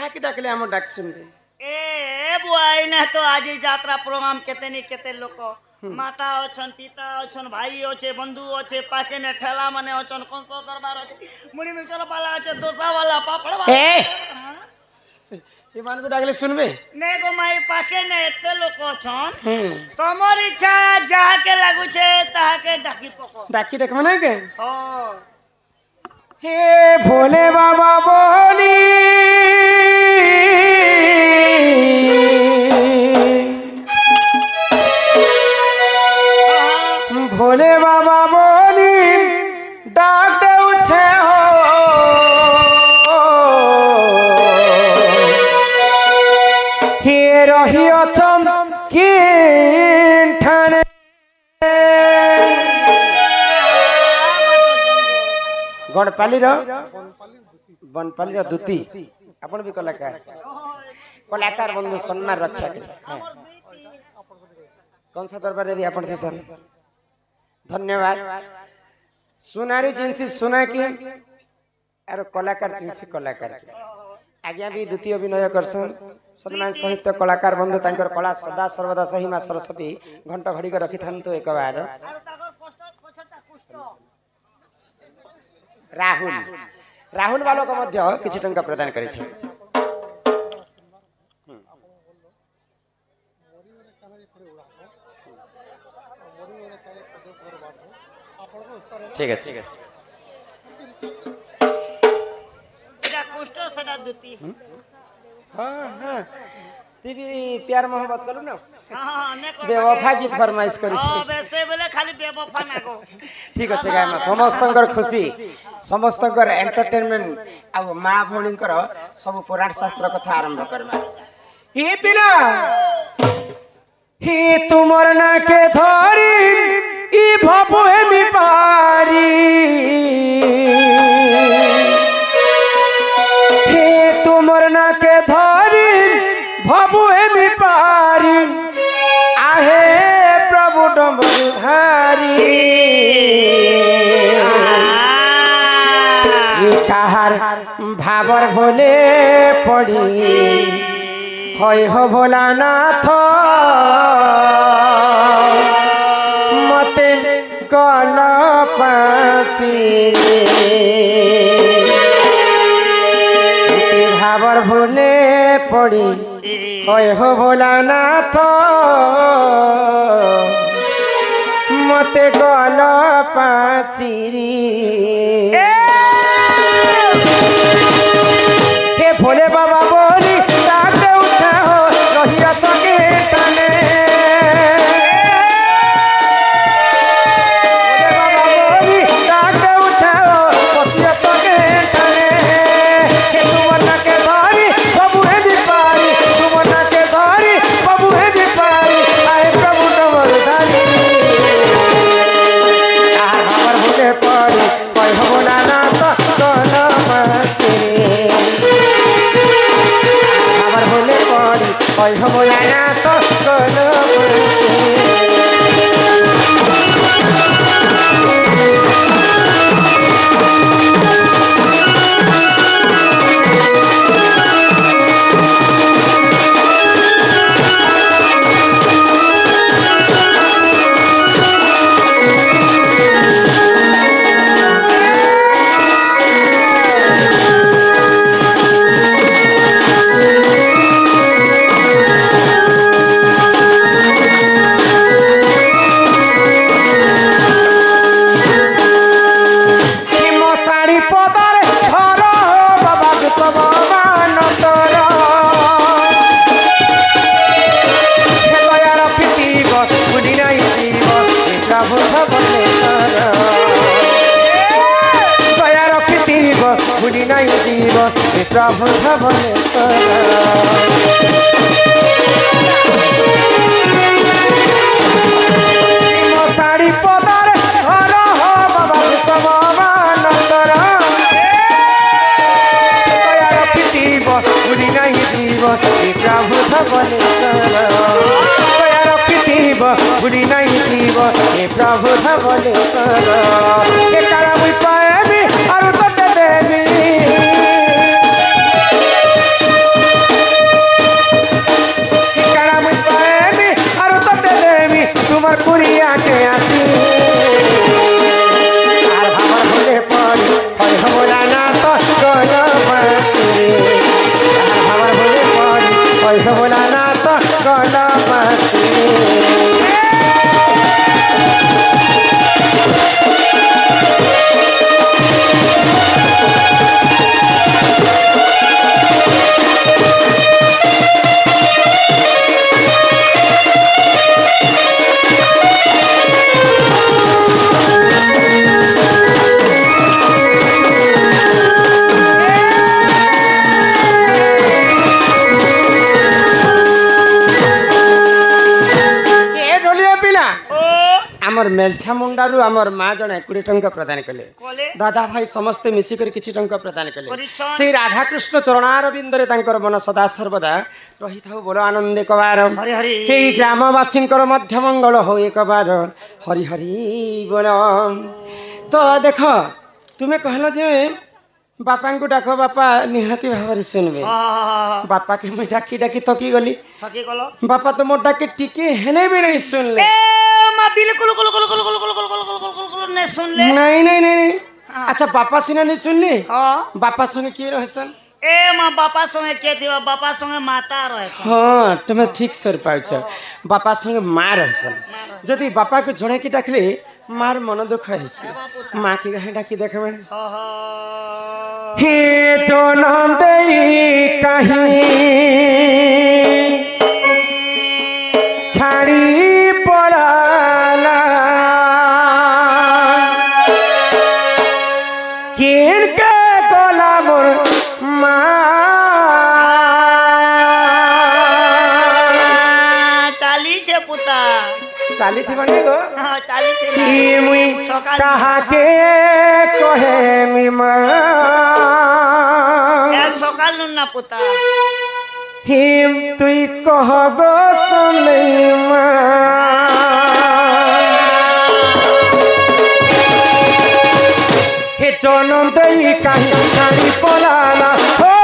काकी डाकले हम डाक सुनबे ए बुआई ना तो आज यात्रा प्रोग्राम केते लोक माता अछन पिता अछन भाई अछे बंधु अछे पाके ने ठेला माने अछन कंसो दरबार अछे मुड़ी मिक्सर वाला अछे डोसा वाला पापड़ वाला ये मान को डाकले सुनबे ने गो माई पाके ने एते लोक अछन तमर इच्छा जा के लागु छे ता के डाकी पको डाकी देखबे ना के हो हे भोले बाबा बोली भोले बाबा बोली डाक दे उछे हो हे रही अचम की ठाने गणपाली बनपाली दूती अपन भी कलाकार बंधु सम्मान रक्षा के कौन सा दरबार भी अपन थे सर धन्यवाद सुनारी जिनसी सुना की और कलाकार जिनसी कलाकार की आज्ञा भी द्वितीय अभिनय करसन सम्मान सहित कलाकार बंधु तांकर कला सदा सर्वदा सही मां सरस्वती घंटा घड़ी के रखी थान तो एक बार राहुल राहुल वालों को मध्य किछि टंका प्रदान करे छै ठीक है एटा कुष्ठ सदा दुती हां हां ती भी प्यार मोहब्बत करू ना हां ने कर बेवफा गीत फरमाइश करी छै हां वैसे बोले खाली बेवफा ना को ठीक আছে गामा समस्तंकर खुशी समस्तंकर एंटरटेनमेंट आ मां भौणींकर सब पुराण शास्त्र कथा आरंभ करबा हे पिला हे तुमर ना के धरी ई भव हेमी पारी हे तुमर ना के धरी भव हेमी पारी आहे प्रभु डमरुधारी कहार भावर भोले पड़ी होय हो भोलानाथ मते गल पासी भावर भोले पड़ी होय हो भोलानाथ मते गल पासी हे भोले बाबा बोली डाक दे उछा हो रहिया चके तने भोले बाबा बोली डाक दे उछा हो रहिया चके तने के तुमना के धारी बाबू हे दीपारी तुमना के धारी बाबू हे दीपारी आए प्रभु डमरुधारी आ हमर भोले पड़ी कोई होला ना तो होय हो बोलाना तो कलो प्रभु भवने साड़ी पदार घर हो बाबा सब मानतर दयार पिटीब बुढ़ी नहीं जीव प्रभु भवने दयार पिटीब बुढ़ी नहीं जीव प्रभु भवने काला मुई पाएबी और तो देवी आमर मेलछा मुंडारू आमर माँ जने 20 टंका प्रदान कले कले दादा भाई समस्ते मिसिकर किछि टंका प्रदान कले परिचय श्री राधा कृष्ण चरणारविंदरे तांकर मन सदा सर्वदा रही थाउ बोलो आनंदे कबार हरि हरि हे ग्रामवासींकर मध्य मंगल हो एक बार हरि हरि बोलो। तो देख तुम्हें कहल जे बापा को डाक बापा निहाती भाव सुनबे बापा के मैं डाकी डाकी थकी गली थकी गलो बापा तो मोर डाके टिके हेले भी नहीं सुनले ए मां बिल्कुल कुल कुल कुल कुल कुल कुल कुल कुल कुल कुल ने सुन ले नहीं नहीं नहीं नहीं अच्छा बापा सिना नहीं सुनली हां बापा संगे की रहसन ए मां बापा संगे के थिबा बापा संगे माता रहसन हाँ तुम्हें ठीक सर पाउछ बापा संगे माँ रहसन जदि बापा को जड़े की डाकले मार मन दुख है माँ की कहे डाकी देख में हे जनम देई कहीं छाड़ी पड़ाला किन के गोला मोर चाली छे पुता चाली थी बने गो हां चाली छे की मुई सकाल कहा के कहे मी माँ ए सकाल नु ना पुता हिम तुई कह गो सुनई माँ हे जनम दई कहीं छाड़ी पलाला हो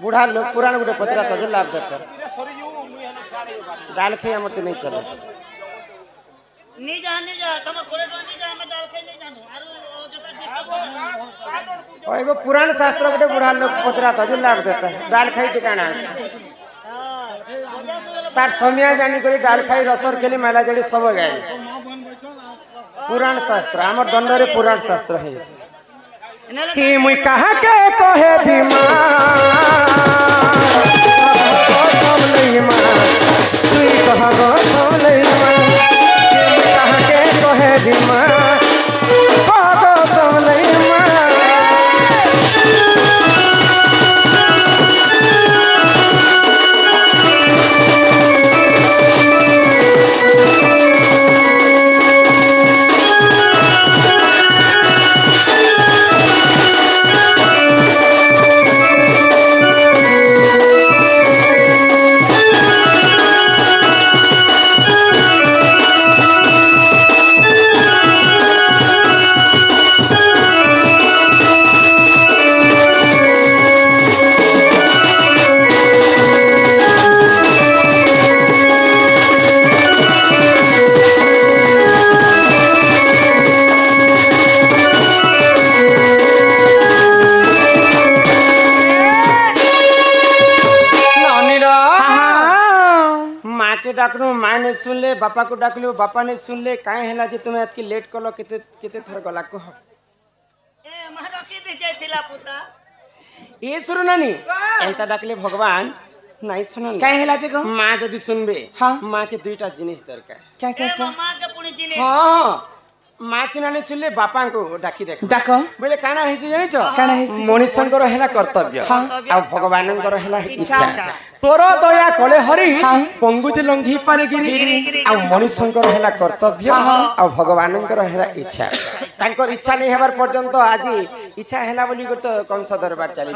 बुढ़ा लोग पुराण गोटे पचरा तो लाभ देते डाल खाई आम नहीं चले एगो पुराण शास्त्र गोटे बुढ़ा लोग पचरा तो लाभ देते डाल खाई ठिकाना अच्छे तार समय जानी कर डाल खाई रसर खेली मेला जड़ी सब गए पुराण शास्त्र आम दंड पुराण शास्त्र है कि मुई कहा के कहे भीमा तुई कह गो कहा के कहे भीमा डाकनु माँ ने सुन ले बापा को डाकलु बापा ने सुन ले काहे हैला जे तुमे एतकी लेट कलो केते केते थर गला कह ए मारो की दे जाइतिला पुता ए सुरु नानी एंता डाकले भगवान नहीं सुनन काहे हैला जे गो माँ जदी सुनबे हाँ माँ के दुईटा जिनिस दरकार क्या क्या ए मामा के पुणी जिने हाँ माँ सिना ने सुनले बापा को डाकी देख डाको बोले काना हेसी जानिछ काना हेसी? मनुष्यंकर हैला कर्तव्य हाँ। आ भगवानंकर हैला इच्छा तोर दया कले हरि हाँ। पंगु जे लंघी पारे गिरी आ मनुष्यंकर हैला कर्तव्य आ भगवानंकर हैला इच्छा तांकर इच्छा नहीं हेबार पर्यंत आज इच्छा हैला बोली कर तो कंस दरबार चली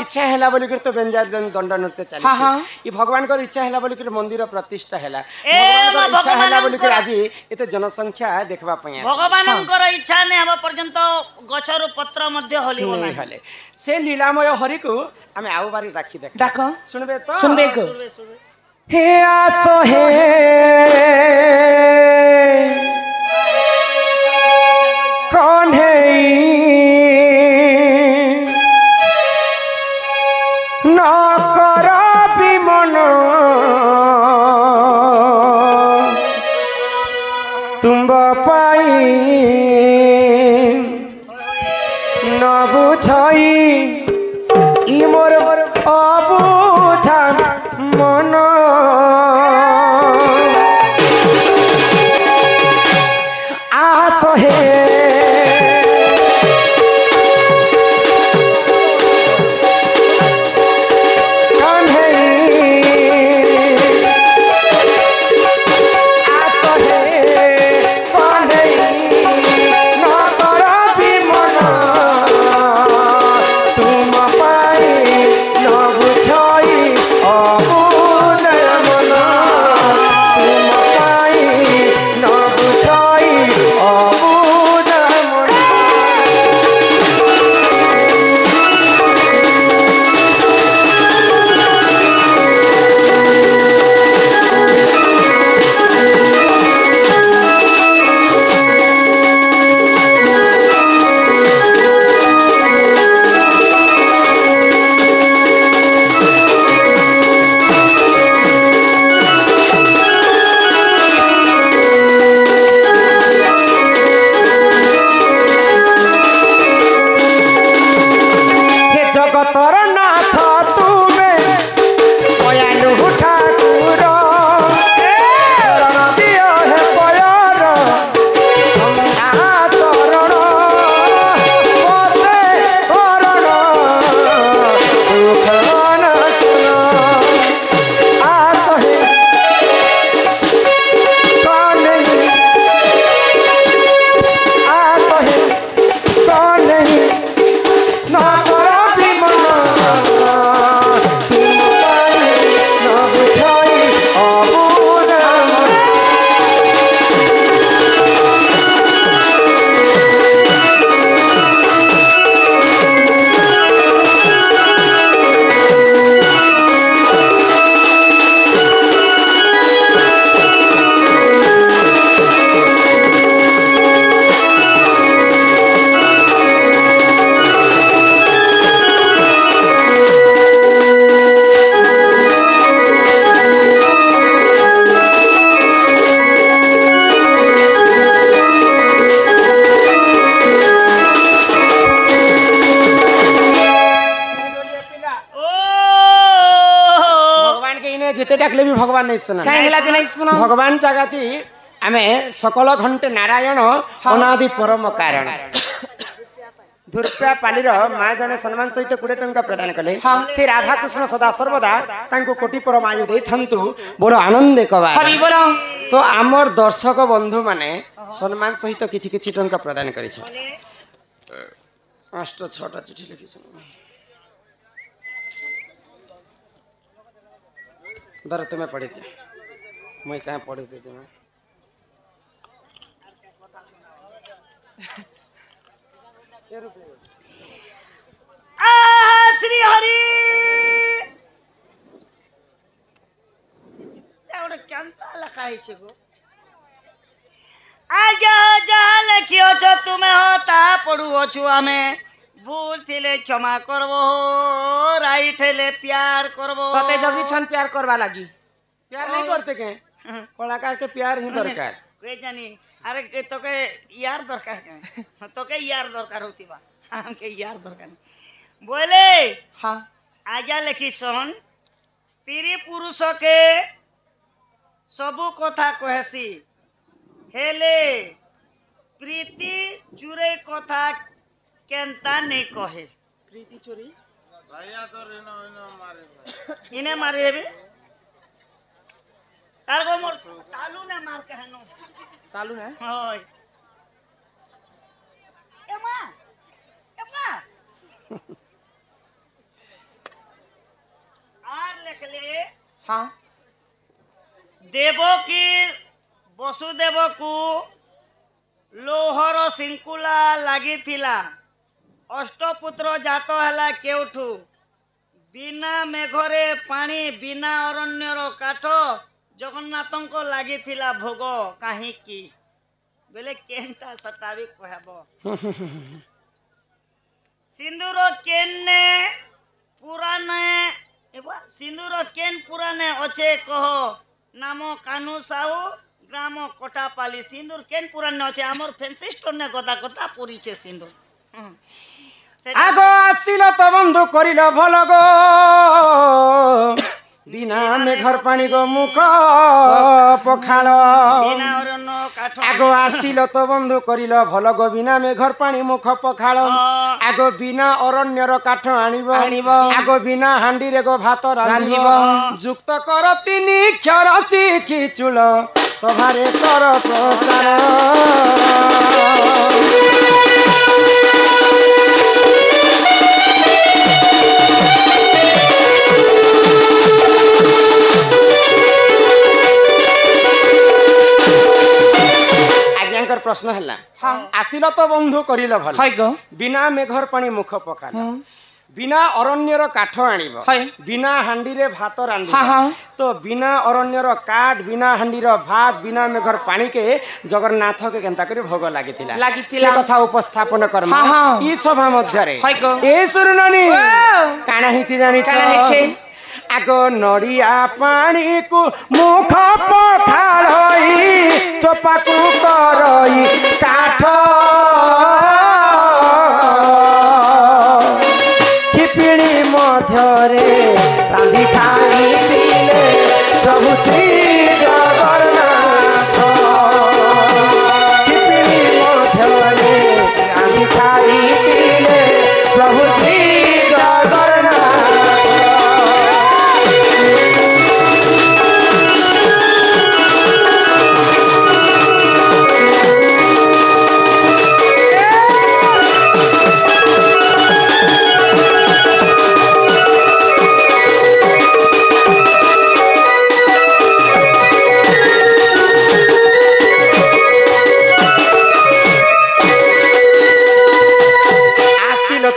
इच्छा हैला बोली कर तो बेंजा दंड नृत्य चली हाँ, हाँ। ई भगवान कर इच्छा हैला बोली कर मंदिर प्रतिष्ठा हैला ए, भगवान इच्छा हैला बोली कर भगवानंकर- आज एते जनसंख्या देखबा पय भगवानंकर इच्छा ने हबा पर्यंत गछर पत्र मध्य हलिबो नहीं ना हले से लीलामय हरि को आमे आउ बारी राखी देख डाको सुनबे तो सुनबे को सुरवे सुरवे हे आसो हे कौन है न कर विमन तुम पाई न बुझाई इ मोर अबुझा मन आस हे जेते डाकले भी भगवान नहीं सुना काहे हैला जे नहीं सुनो भगवान जगती आमे सकल घंटे नारायण अनादि परम कारण धुरप्या पालीर माँ जने सम्मान सहित 20 टंका प्रदान कले से राधा कृष्ण सदा सर्वदा तांको कोटि परम आयु दे थंतु बड़ आनंद कबा हरि बोलो तो आमर दर्शक बंधु माने सम्मान सहित किछि किछि टंका प्रदान करिछ 5-6टा चिठी लिखिछ दर तुम्हें पढ़ी थी मैं कहाँ पढ़ी थी तुम्हें श्री हरि एउटा केन्ता लेखा ହେଇଛି गो आज्ञा ଯାହା ଲେଖିଅଛ ତୁମେ ତା ପଢୁଅଛୁ ଆମେ भूल थिले क्षमा करबो राइट हेले प्यार करबो तते जल्दी छन प्यार करवा लागी प्यार नहीं करते के कलाकार के प्यार ही दरकार কে জানি আরে তোকে ইয়ার দরকার কেন তোকে ইয়ার দরকার হতিবা আমাকে ইয়ার দরকার নেই বলে हाँ আজা লেখি শোন স্ত্রী পুরুষকে সবু কথা কহেছি হেলে প্রীতি চুরে কথা কেনতা নেই কহে प्रीति चोरी ইনে মারি হেবি তার গো মোর তালু না মার কেন तालू है হয় এমা এমা আর লেখলে हाँ দেবকীর বসুদেবকু লৌহর শৃঙ্খলা লাগিଥିଲା অষ্টপুত্র জাত ହେଲା କେଉଠୁ ବିନା ମେଘରେ ପାଣି ବିନା ଅରଣ୍ୟର କାଠ ଜଗନ୍ନାଥଙ୍କ ଲାଗିଥିଲା ଭୋଗ କାହିଁକି ବେଲେ କେନ୍ଟା ସେଟା ବି କହିବ ସିନ୍ଦୁର କେନେ ପୁରାନେ ସିନ୍ଦୁର କେନ୍ ପୁରାନେ ଅଛେ କହ ନାମ କାନୁ ସାହୁ ଗ୍ରାମ କଟାପାଲି ସିନ୍ଦୁର କେନ୍ ପୁରାନେ ଅଛେ ଆମର ଫେନ୍ସି ଷ୍ଟୋର୍ ନେ ଗଦା ଗଦା ପୁରିଛେ ସିନ୍ଦୁର आगो आसिल तो बंधु करिल भल गो बिना मेघर पानी गो मुख पखाल ବିନା ଅରଣ୍ୟ କାଠ आगो आसिल तो बंधु करिल भल गो बिना मेघर पानी मुख पखाल आगो बिना अरण्यर काठ आनिब आगो बिना हांडी रे गो भात रांधिब जुक्त कर तिनि क्षर शिखी चूल सभारे कर प्रचार प्रश्न है आसिल तो बंधु करिल भल बिना मेघर पानी मुख पखाल बिना अरण्यर काठ आनिब बिना हांडी रे भात रांधिब तो बिना अरण्यर काठ बिना हांडी रो भात बिना मेघर पानी के जगन्नाथ के केनता करी भोग लागितिला से कथा उपस्थापन कर्मा ई सभा मध्य रे ए सुरननी काना हिची जानि छ आगो नड़िया पानी को मुख पखाड़ई चोपा को करई काठ खिपिणी मध्यरे रांधि खाई पिले प्रभु श्री जगन्नाथ खिपिणी मध्यरे रांधि खाई पिले प्रभु श्री जगन्नाथ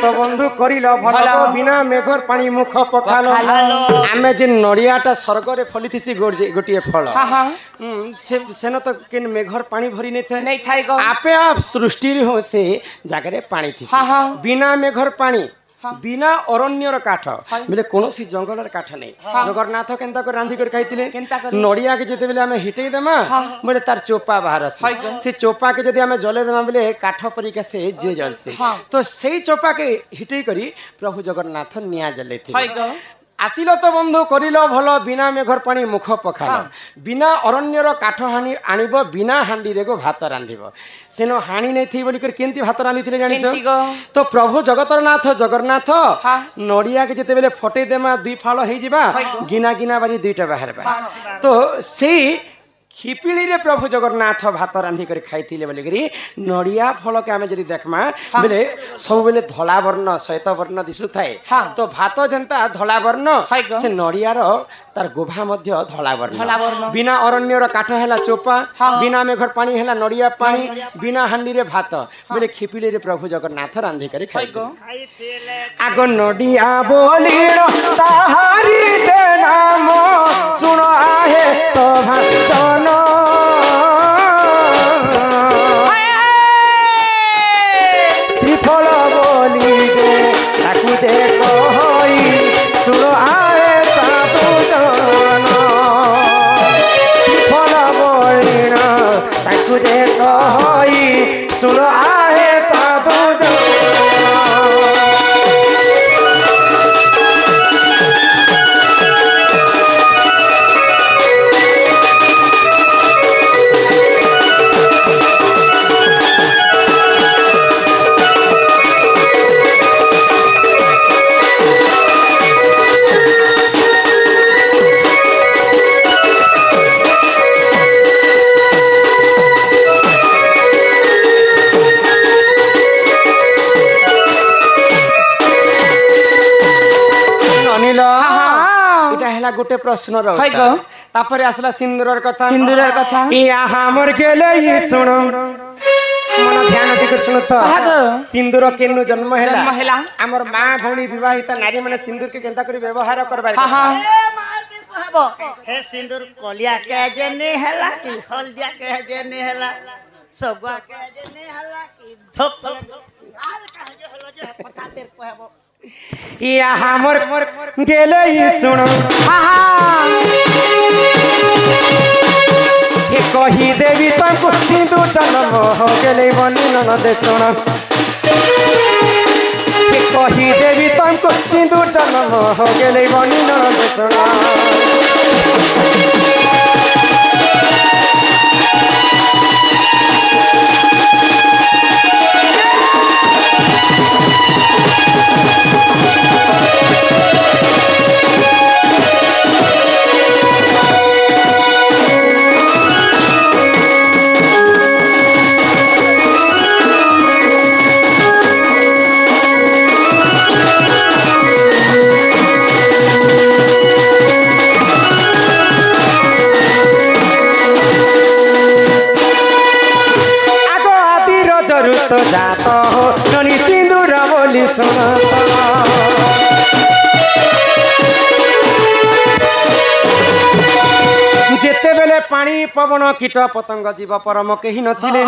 तो बंधु करिल भल बिना मेघर पानी मुख पखाल आमे जे नड़ियाटा स्वर्ग रे फलिथिसी गोटिए फल सेन तो केन मेघर पानी भरी नहीं थाई आपे आप सृष्टि हो से जगह पानी थी बिना मेघर पानी बिना अरण्यर काठ बोले कौन जंगल काठ नहीं जगन्नाथ केनता कर रांधि कर खाइतिले नड़िया के जते बेले हमें हिटई देमा बोले तार चोपा बाहर से चोपा के जदि हमें जले देमा बोले काठ परिका से जे जलसे तो सही चोपा के हिटई करी प्रभु जगन्नाथ निया जले थे आसिल तो बंधु करिल भल बिना मेघर पानी मुख पखाल बिना अरण्यर काठ हानि आनिब बिना हांडी रे गो भात रांधिब सेनो हानि नहीं थी बोलिकर केंती भात रांधिथिले जानिछ तो प्रभु जगतरनाथ जगन्नाथ नड़िया के जते बेले फटे देमा दुई फाल हेई जिबा गिना गिना बारी दुईटा बाहरबा तो सेई खिपिड़ी रे प्रभु जगन्नाथ भात रांधि कर खाइथिले बोलिकरी नड़िया फल के आमे जदि देखमा बेले सब बेले धला वर्ण श्वेत वर्ण दिसु थाए तो भात जनता धला वर्ण से नड़िया रो तार गोभा मध्य धला वर्ण बिना अरण्य रो काठ हैला चोपा बिना मेघर पानी हैला नड़िया पानी बिना हांडी रे भात बेले खिपिड़ी रे प्रभु जगन्नाथ रांधि कर खाइथिले आगो नड़िया बोलिरो ताहारी जे नाम सुनो आहे सभा जन श्रीफल बोली जे ताकू जे कहि सुनो आए साधु जन श्रीफल तुझे कही सुन आहे साधु जन। गोटे प्रश्न तापर आसला सिंदूर कथा यहाँ मोर गेले ये सुन मन ध्यान दी सुन तो सिंदूर केनु जन्म हैला हमर मां भौणी विवाहित नारी माने सिंदूर के केनता करी व्यवहार करबा हे सिंदूर कलिया के जेने हैला कि हल्दिया के जेने हैला सबा के जेने हैला कि धप लाल का जे हलो जे पता तेर कहबो यहाँ मोर गेले ये सुन ये कही देवी तुमको सिंदूर जन्म हो गेले बनी ननद सुन ये कही देवी तुमको सिंदूर जन्म हो गेले बनी ननद सुन। जाता हो ननी सिंदूर बोली सुनाता जेते बेले पानी पवन कीट पतंग जीव परम कहीं नथिले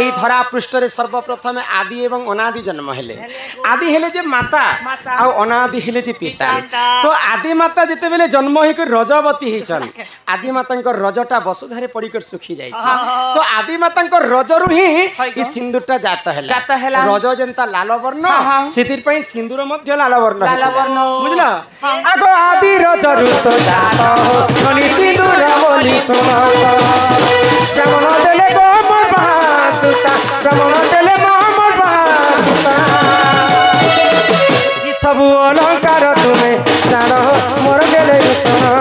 एई धरा पृष्ठ रे सर्वप्रथम आदि एवं अनादि जन्म हेले आदि हेले जे माता आ अनादि हेले जे पिता तो आदि माता जेते बेले जन्म होई के रजवती हिचन आदि माता को रजटा वसुधारे पड़ी कर सुखी जाई तो आदि माता को रजरु ही ई सिंदूरटा जात हेला रज जेंता लाल वर्ण सेतिर पई सिंदूर मध्य लाल वर्ण बुझला आगो आदि रजरु तो जात हो ननी सिंदूर बोली सुनाता श्रवण देले मोर बासुता श्रवण देले मोर बासुता ई सब अलंकार तुमे जानो मोर गेले सुना